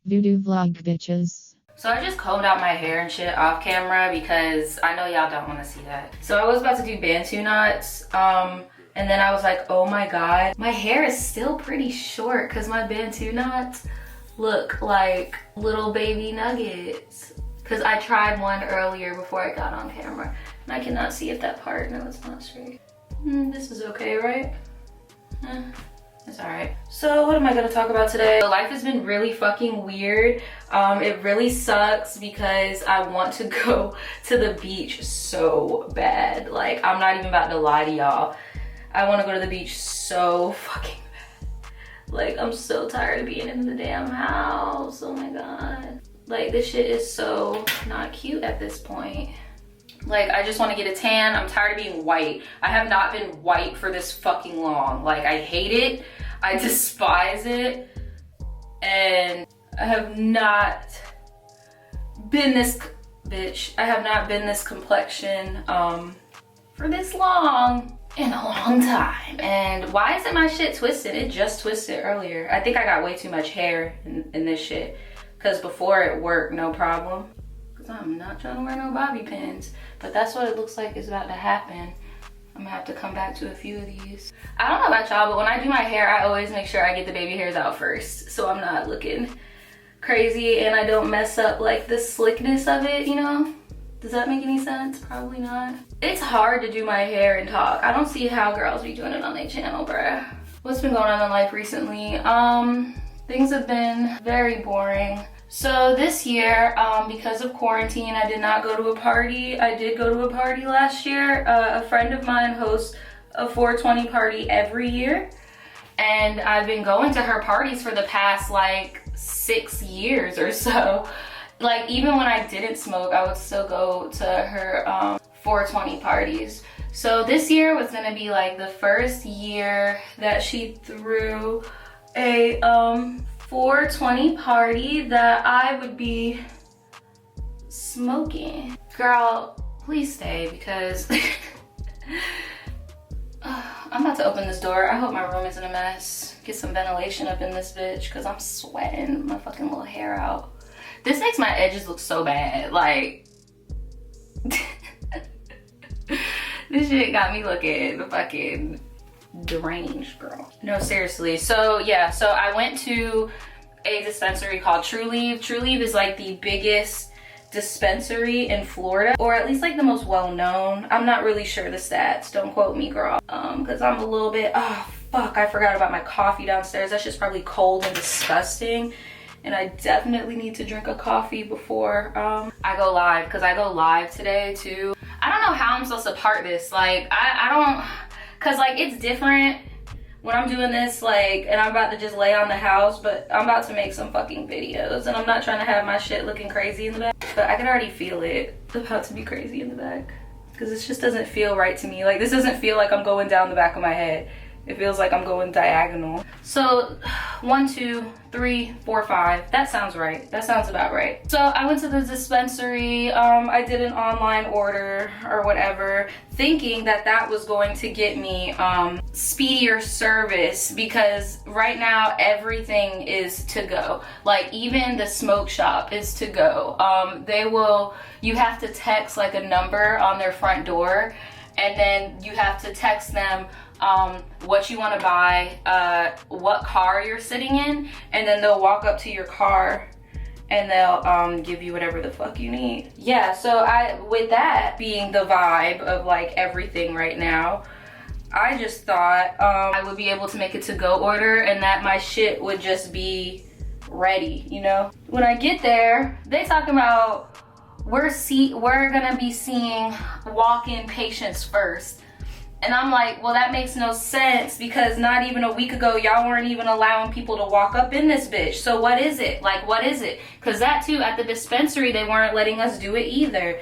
Voodoo vlog bitches. So I just combed out my hair and shit off camera because I know y'all don't want to see that. So I was about to do Bantu knots, and then I was like, oh my god, my hair is still pretty short because my Bantu knots look like little baby nuggets. Because I tried one earlier before I got on camera, and I cannot see if that part, no, it's not straight. This is okay, right? It's all right. So what am I gonna talk about today? So life has been really fucking weird. It really sucks because I want to go to the beach so bad. Like, I'm not even about to lie to y'all. I want to go to the beach so fucking bad. Like, I'm so tired of being in the damn house. Oh my god. Like, this shit is so not cute at this point. Like, I just want to get a tan. I'm tired of being white. I have not been white for this fucking long. Like, I hate it. I despise it. And I have not been this, bitch, I have not been this complexion for this long in a long time. And why isn't my shit twisted? It just twisted earlier. I think I got way too much hair in this shit. Because before it worked, no problem. Because I'm not trying to wear no bobby pins. But that's what it looks like is about to happen. I'm gonna have to come back to a few of these. I don't know about y'all, but when I do my hair, I always make sure I get the baby hairs out first. So I'm not looking crazy and I don't mess up like the slickness of it, you know? Does that make any sense? Probably not. It's hard to do my hair and talk. I don't see how girls be doing it on their channel, bruh. What's been going on in life recently? Things have been very boring. So this year, because of quarantine, I did not go to a party. I did go to a party last year. A friend of mine hosts a 420 party every year. And I've been going to her parties for the past like 6 years or so. Like, even when I didn't smoke, I would still go to her 420 parties. So this year was gonna be like the first year that she threw a 420 party that I would be smoking. Girl, please stay because I'm about to open this door. I hope my room isn't a mess. Get some ventilation up in this bitch because I'm sweating my fucking little hair out. This makes my edges look so bad. Like, this shit got me looking fucking deranged, girl. No, seriously. So yeah, so I went to a dispensary called Trulieve. Trulieve is like the biggest dispensary in Florida, or at least like the most well-known. I'm not really sure the stats, don't quote me, girl, because I'm a little bit, oh fuck, I forgot about my coffee downstairs. That's just probably cold and disgusting, and I definitely need to drink a coffee before I go live, because I go live today too. I don't know how I'm supposed to part this. Like, I don't, because like it's different when I'm doing this, like, and I'm about to just lay on the house, but I'm about to make some fucking videos, and I'm not trying to have my shit looking crazy in the back, but I can already feel it about to be crazy in the back, because this just doesn't feel right to me. Like, this doesn't feel like I'm going down the back of my head. It feels like I'm going diagonal. So 1, 2, 3, 4, 5. That sounds right. That sounds about right. So I went to the dispensary. I did an online order or whatever, thinking that that was going to get me speedier service, because right now everything is to go. Like, even the smoke shop is to go. You have to text like a number on their front door, and then you have to text them what you want to buy, what car you're sitting in, and then they'll walk up to your car and they'll give you whatever the fuck you need. Yeah, so with that being the vibe of like everything right now, I just thought I would be able to make a to-go order and that my shit would just be ready, you know? When I get there, they talking about we're gonna be seeing walk-in patients first. And I'm like, well, that makes no sense, because not even a week ago, y'all weren't even allowing people to walk up in this bitch. So what is it? Like, what is it? Because that too, at the dispensary, they weren't letting us do it either.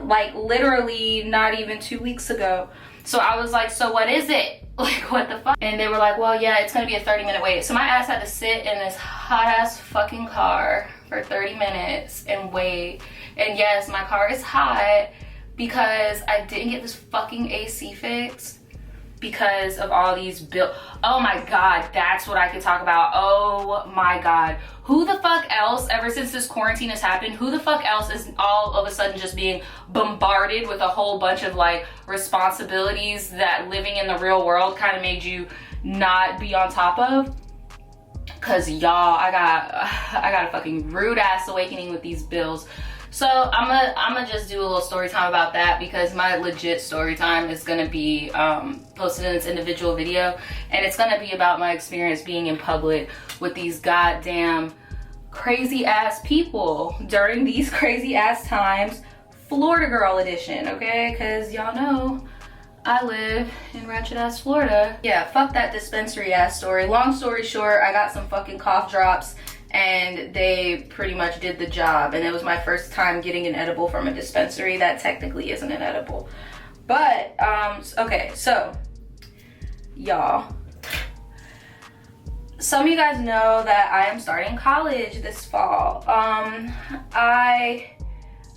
Like, literally not even 2 weeks ago. So I was like, so what is it? Like, what the fuck? And they were like, well, yeah, it's gonna be a 30-minute wait. So my ass had to sit in this hot ass fucking car for 30 minutes and wait. And yes, my car is hot, because I didn't get this fucking AC fixed. because of all these bills. Oh my God, that's what I could talk about. Oh my God. Who the fuck else, ever since this quarantine has happened, who the fuck else is all of a sudden just being bombarded with a whole bunch of like responsibilities that living in the real world kind of made you not be on top of? Cause y'all, I got a fucking rude ass awakening with these bills. So I'm gonna just do a little story time about that, because my legit story time is gonna be posted in this individual video, and it's gonna be about my experience being in public with these goddamn crazy ass people during these crazy ass times. Florida girl edition, okay? Cause y'all know I live in ratchet ass Florida. Yeah, fuck that dispensary ass story. Long story short, I got some fucking cough drops and they pretty much did the job, and it was my first time getting an edible from a dispensary. That technically isn't an edible, but okay, so y'all, some of you guys know that I am starting college this fall. I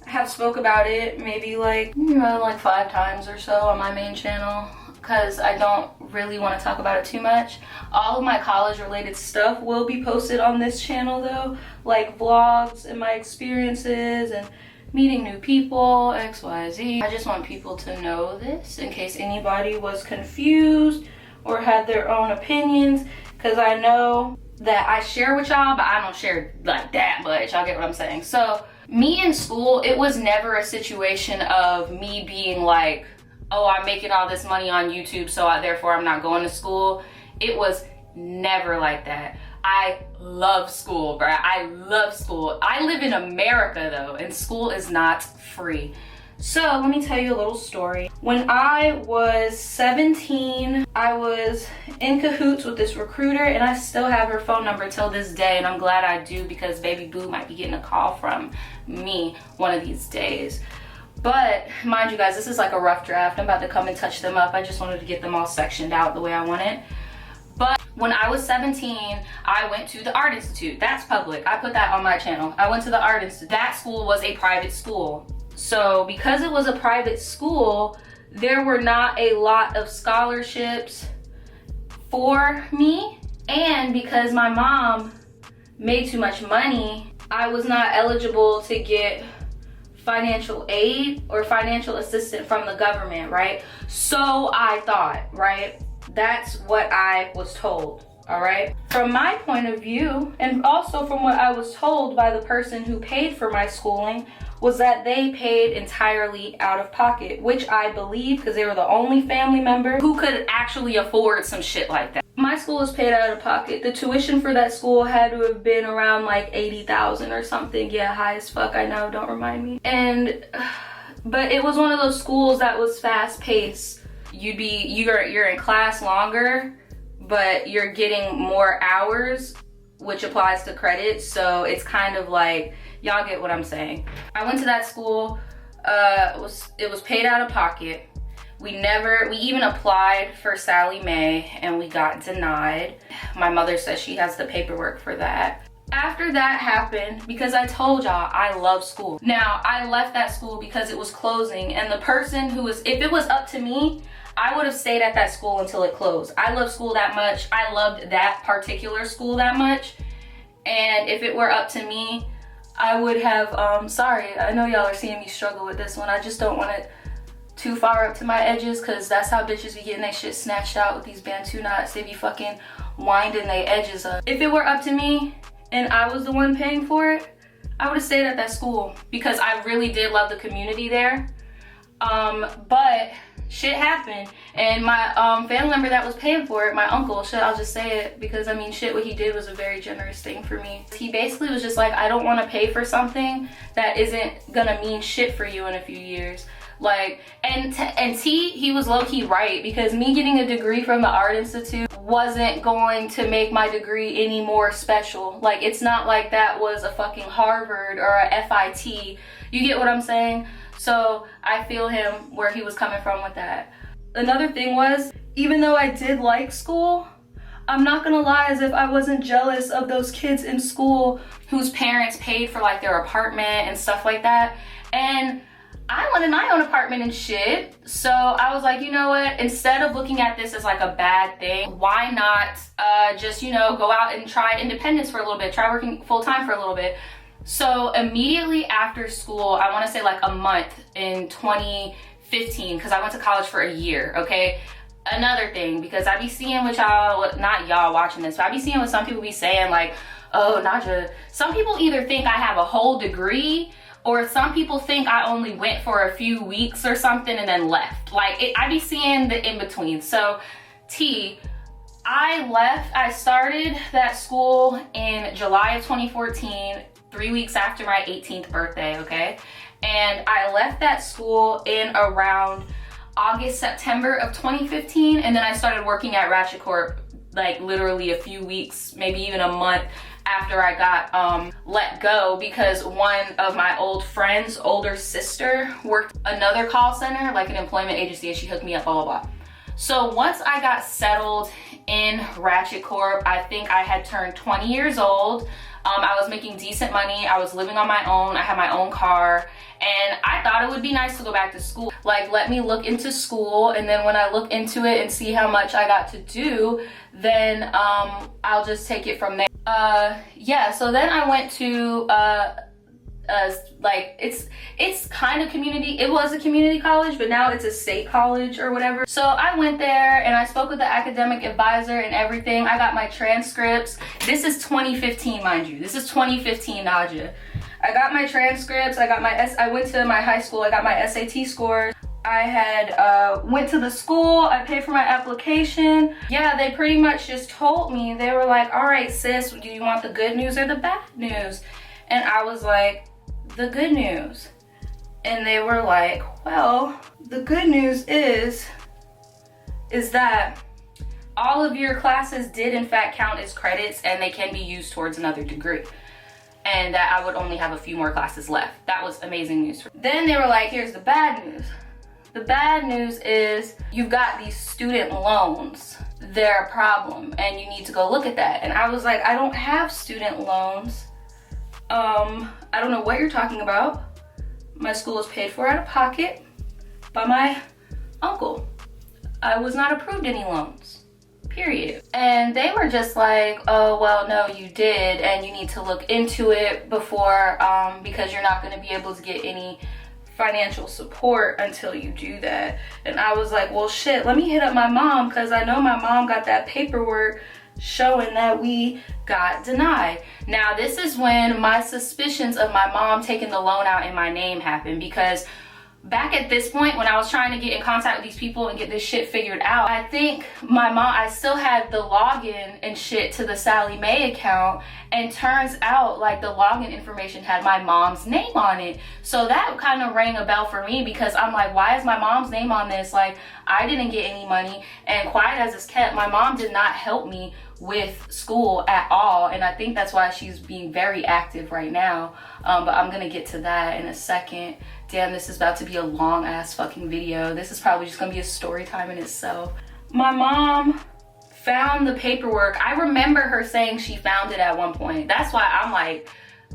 have spoke about it maybe like 5 times or so on my main channel, because I don't really want to talk about it too much. All of my college related stuff will be posted on this channel though, like vlogs and my experiences and meeting new people, XYZ. I just want people to know this in case anybody was confused or had their own opinions, because I know that I share with y'all, but I don't share like that much. Y'all get what I'm saying? So me in school, it was never a situation of me being like, oh, I'm making all this money on YouTube, so therefore I'm not going to school. It was never like that. I love school, bruh. I love school. I live in America though, and school is not free. So let me tell you a little story. When I was 17, I was in cahoots with this recruiter, and I still have her phone number till this day, and I'm glad I do, because baby boo might be getting a call from me one of these days. But mind you guys, this is like a rough draft. I'm about to come and touch them up. I just wanted to get them all sectioned out the way I want it. But when I was 17, I went to the Art Institute. That's public. I put that on my channel. I went to the Art Institute. That school was a private school. So because it was a private school, there were not a lot of scholarships for me. And because my mom made too much money, I was not eligible to get financial aid or financial assistance from the government, right? So I thought, right? That's what I was told, all right? From my point of view, and also from what I was told by the person who paid for my schooling, was that they paid entirely out of pocket, which I believe, because they were the only family member who could actually afford some shit like that. My school was paid out of pocket. The tuition for that school had to have been around like 80,000 or something. Yeah, high as fuck, I know, don't remind me. And, but it was one of those schools that was fast paced. You're in class longer, but you're getting more hours, which applies to credit. So it's kind of like, y'all get what I'm saying. I went to that school, it was paid out of pocket. We even applied for Sally Mae and we got denied. My mother says she has the paperwork for that. After that happened, because I told y'all I love school. Now, I left that school because it was closing, and the person who was, if it was up to me, I would have stayed at that school until it closed. I love school that much. I loved that particular school that much. And if it were up to me, I would have, sorry, I know y'all are seeing me struggle with this one. I just don't want it too far up to my edges, because that's how bitches be getting their shit snatched out with these Bantu knots. They be fucking winding their edges up. If it were up to me and I was the one paying for it, I would have stayed at that school, because I really did love the community there. But shit happened, and my family member that was paying for it, my uncle, shit, I'll just say it, because I mean, shit, what he did was a very generous thing for me. He basically was just like, I don't want to pay for something that isn't gonna mean shit for you in a few years. Like, and he was low-key right, because me getting a degree from the Art Institute wasn't going to make my degree any more special. Like, it's not like that was a fucking Harvard or a FIT. You get what I'm saying? So I feel him where he was coming from with that. Another thing was, even though I did like school, I'm not gonna lie, as if I wasn't jealous of those kids in school whose parents paid for like their apartment and stuff like that. And I wanted my own apartment and shit. So I was like, you know what? Instead of looking at this as like a bad thing, why not just, you know, go out and try independence for a little bit, try working full time for a little bit. So immediately after school, I want to say like a month in 2015, because I went to college for a year, okay? Another thing, because I be seeing what y'all, not y'all watching this, but I be seeing what some people be saying like, oh, Naja, some people either think I have a whole degree, or some people think I only went for a few weeks or something and then left. Like, I be seeing the in-between. So, I left, I started that school in July of 2014, 3 weeks after my 18th birthday, okay? And I left that school in around August, September of 2015, and then I started working at Ratchet Corp like literally a few weeks, maybe even a month after I got let go, because one of my old friends' older sister worked another call center, like an employment agency, and she hooked me up, blah, blah, blah. So once I got settled in Ratchet Corp, I think I had turned 20 years old. I was making decent money. I was living on my own. I had my own car. And I thought it would be nice to go back to school. Like, let me look into school. And then when I look into it and see how much I got to do, then I'll just take it from there. Yeah, so then I went to, like, it's kind of community. It was a community college, but now it's a state college or whatever. So I went there and I spoke with the academic advisor and everything. I got my transcripts. This is 2015, mind you. This is 2015, Naja. I got my transcripts. I went to my high school. I got my SAT scores. I had went to the school. I paid for my application. Yeah, they pretty much just told me, they were like, all right, sis, do you want the good news or the bad news? And I was like, the good news. And they were like, well, the good news is that all of your classes did in fact count as credits, and they can be used towards another degree. And that I would only have a few more classes left. That was amazing news. Then they were like, here's the bad news. The bad news is you've got these student loans. They're a problem, and you need to go look at that. And I was like, I don't have student loans. I don't know what you're talking about. My school is paid for out of pocket by my uncle. I was not approved any loans, period. And they were just like, oh, well, no, you did, and you need to look into it before, because you're not gonna be able to get any financial support until you do that. And I was like, well, shit, let me hit up my mom, because I know my mom got that paperwork showing that we got denied. Now, this is when my suspicions of my mom taking the loan out in my name happened, because back at this point, when I was trying to get in contact with these people and get this shit figured out, I think my mom, I still had the login and shit to the Sally Mae account, and turns out like the login information had my mom's name on it. So that kind of rang a bell for me, because I'm like, why is my mom's name on this? Like, I didn't get any money. And quiet as it's kept, my mom did not help me with school at all, and I think that's why she's being very active right now, but I'm gonna get to that in a second. Damn, this is about to be a long ass fucking video. This is probably just gonna be a story time in itself. My mom found the paperwork. I remember her saying she found it at one point. That's why I'm like,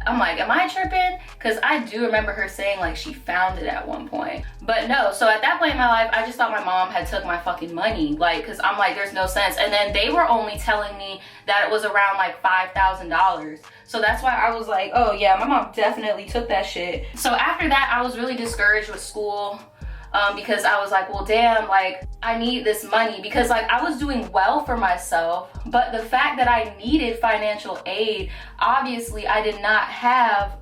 am I tripping? Because I do remember her saying like she found it at one point. But no, so at that point in my life, I just thought my mom had took my fucking money. Like, because I'm like, there's no sense. And then they were only telling me that it was around like $5,000. So that's why I was like, oh yeah, my mom definitely took that shit. So after that, I was really discouraged with school. Because I was like, well, damn, like, I need this money, because like I was doing well for myself, but the fact that I needed financial aid, obviously I did not have,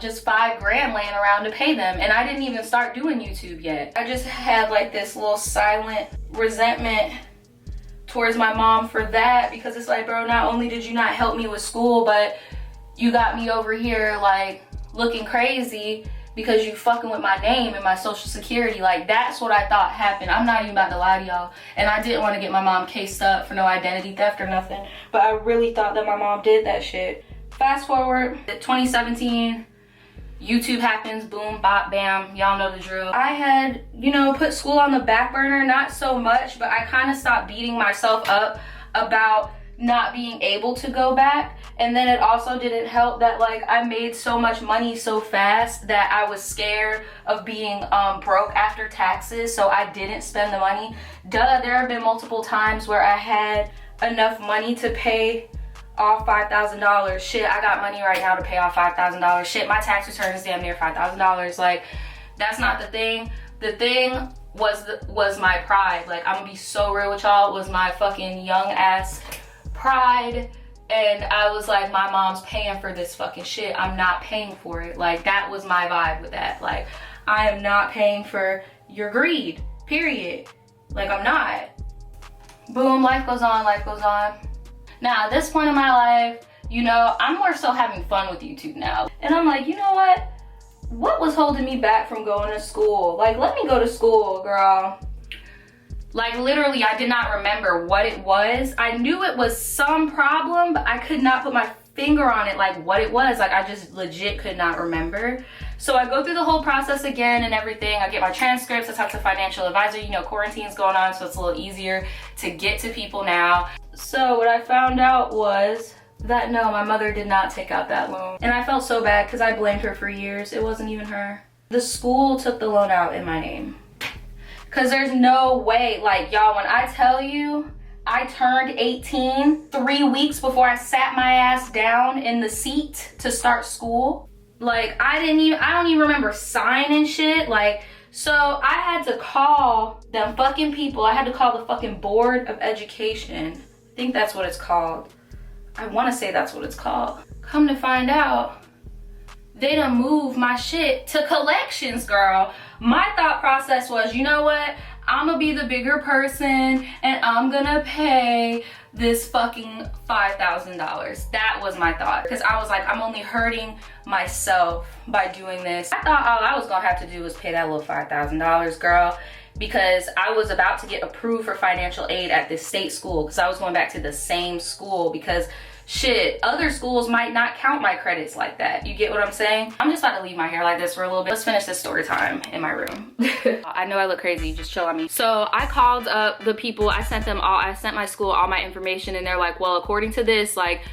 just $5 grand laying around to pay them. And I didn't even start doing YouTube yet. I just had like this little silent resentment towards my mom for that, because it's like, bro, not only did you not help me with school, but you got me over here like looking crazy because you fucking with my name and my social security. Like, that's what I thought happened. I'm not even about to lie to y'all. And I didn't want to get my mom cased up for no identity theft or nothing, but I really thought that my mom did that shit. Fast forward to 2017, YouTube happens, boom, bop, bam, y'all know the drill. I had, you know, put school on the back burner, not so much, but I kind of stopped beating myself up about not being able to go back. And then it also didn't help that like I made so much money so fast that I was scared of being broke after taxes, so I didn't spend the money. There have been multiple times where I had enough money to pay off $5,000. Shit, I got money right now to pay off $5,000. Shit, my tax return is damn near $5,000. Like, that's not the thing. The thing was my pride. Like, I'm gonna be so real with y'all, was my fucking young ass pride. And I was like, my mom's paying for this fucking shit. I'm not paying for it. Like, that was my vibe with that. Like, I am not paying for your greed, period. Like, I'm not. Boom, life goes on, life goes on. Now, at this point in my life, you know, I'm more so having fun with YouTube now. And I'm like, you know what? What was holding me back from going to school? Like, let me go to school, girl. Like, literally, I did not remember what it was. I knew it was some problem, but I could not put my finger on it, like what it was. Like, I just legit could not remember. So I go through the whole process again and everything. I get my transcripts, I talk to financial advisor. You know, quarantine's going on, so it's a little easier to get to people now. So what I found out was that no, my mother did not take out that loan. And I felt so bad because I blamed her for years. It wasn't even her. The school took the loan out in my name. Cause there's no way, like y'all, when I tell you, I turned 18 3 weeks before I sat my ass down in the seat to start school. Like, I don't even remember signing shit. Like, so I had to call them fucking people. I had to call the fucking Board of Education. I think that's what it's called. I wanna say that's what it's called. Come to find out, they done moved my shit to collections, girl. My thought process was, you know what? I'm gonna be the bigger person and I'm gonna pay this fucking $5,000. That was my thought. Because I was like, I'm only hurting myself by doing this. I thought all I was gonna have to do was pay that little $5,000, girl. Because I was about to get approved for financial aid at this state school. Because I was going back to the same school. Because shit, other schools might not count my credits like that. You get what I'm saying? I'm just about to leave my hair like this for a little bit. Let's finish this story time in my room. I know I look crazy, just chill on me. So I called up the people, I sent my school all my information, and they're like, well, according to this, like,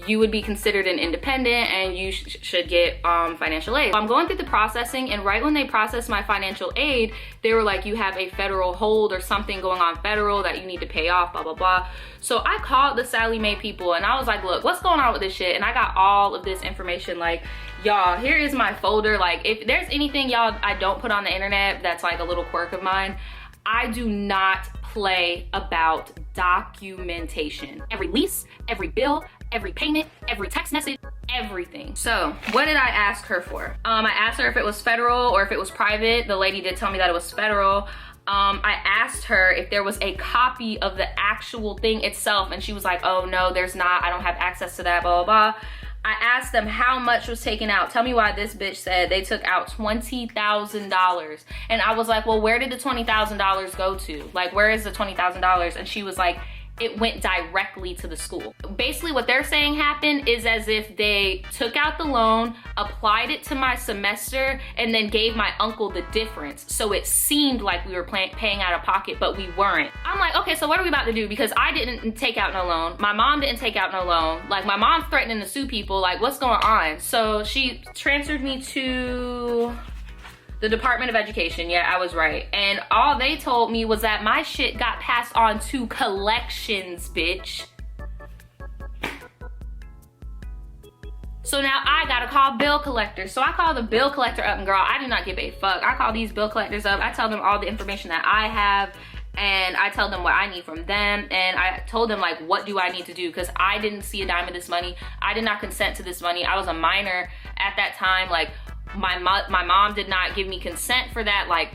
you would be considered an independent and you should get financial aid. So I'm going through the processing, and right when they processed my financial aid, they were like, you have a federal hold or something going on federal that you need to pay off, blah, blah, blah. So I called the Sally Mae people and I was like, look, what's going on with this shit? And I got all of this information, like, y'all, here is my folder. Like, if there's anything, y'all, I don't put on the internet that's like a little quirk of mine, I do not play about documentation. Every lease, every bill, every payment, every text message, everything. So what did I ask her for? I asked her if it was federal or if it was private. The lady did tell me that it was federal. I asked her if there was a copy of the actual thing itself, and she was like, oh no, there's not. I don't have access to that, blah, blah, blah. I asked them how much was taken out. Tell me why this bitch said they took out $20,000. And I was like, well, where did the $20,000 go to? Like, where is the $20,000? And she was like, it went directly to the school. Basically what they're saying happened is as if they took out the loan, applied it to my semester, and then gave my uncle the difference. So it seemed like we were paying out of pocket, but we weren't. I'm like, okay, so what are we about to do? Because I didn't take out no loan. My mom didn't take out no loan. Like, my mom's threatening to sue people. Like, what's going on? So she transferred me to the Department of Education. Yeah, I was right. And all they told me was that my shit got passed on to collections, bitch. So now I gotta call bill collectors. So I call the bill collector up, and girl, I do not give a fuck. I call these bill collectors up. I tell them all the information that I have, and I tell them what I need from them, and I told them, like, what do I need to do? Because I didn't see a dime of this money. I did not consent to this money. I was a minor at that time. Like, my mom did not give me consent for that. Like,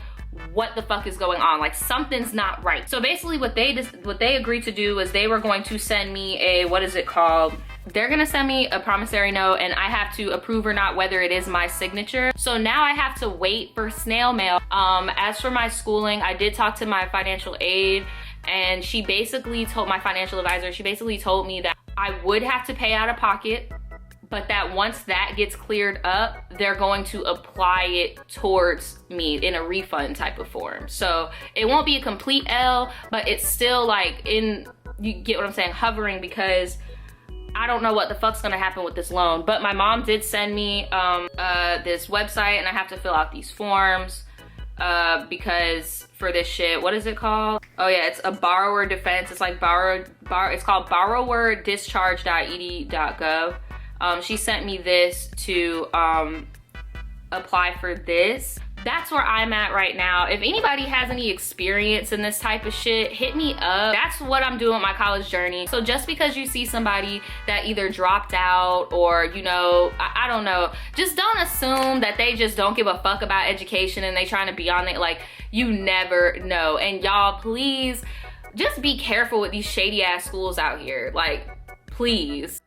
what the fuck is going on? Like, something's not right. So basically what they agreed to do is they were going to send me a, what is it called? They're gonna send me a promissory note, and I have to approve or not whether it is my signature. So now I have to wait for snail mail. As for my schooling, I did talk to my financial aid, and she basically told my financial advisor, she basically told me that I would have to pay out of pocket, but that once that gets cleared up, they're going to apply it towards me in a refund type of form. So it won't be a complete L, but it's still like in you get what I'm saying, hovering, because I don't know what the fuck's gonna happen with this loan. But my mom did send me this website, and I have to fill out these forms because for this shit, what is it called? Oh yeah, it's a borrower defense. It's like it's called borrowerdischarge.ed.gov. She sent me this to apply for this. That's where I'm at right now. If anybody has any experience in this type of shit, hit me up. That's what I'm doing with my college journey. So just because you see somebody that either dropped out or, you know, I don't know, just don't assume that they just don't give a fuck about education and they trying to be on it. Like, you never know. And y'all, please just be careful with these shady ass schools out here. Like, please.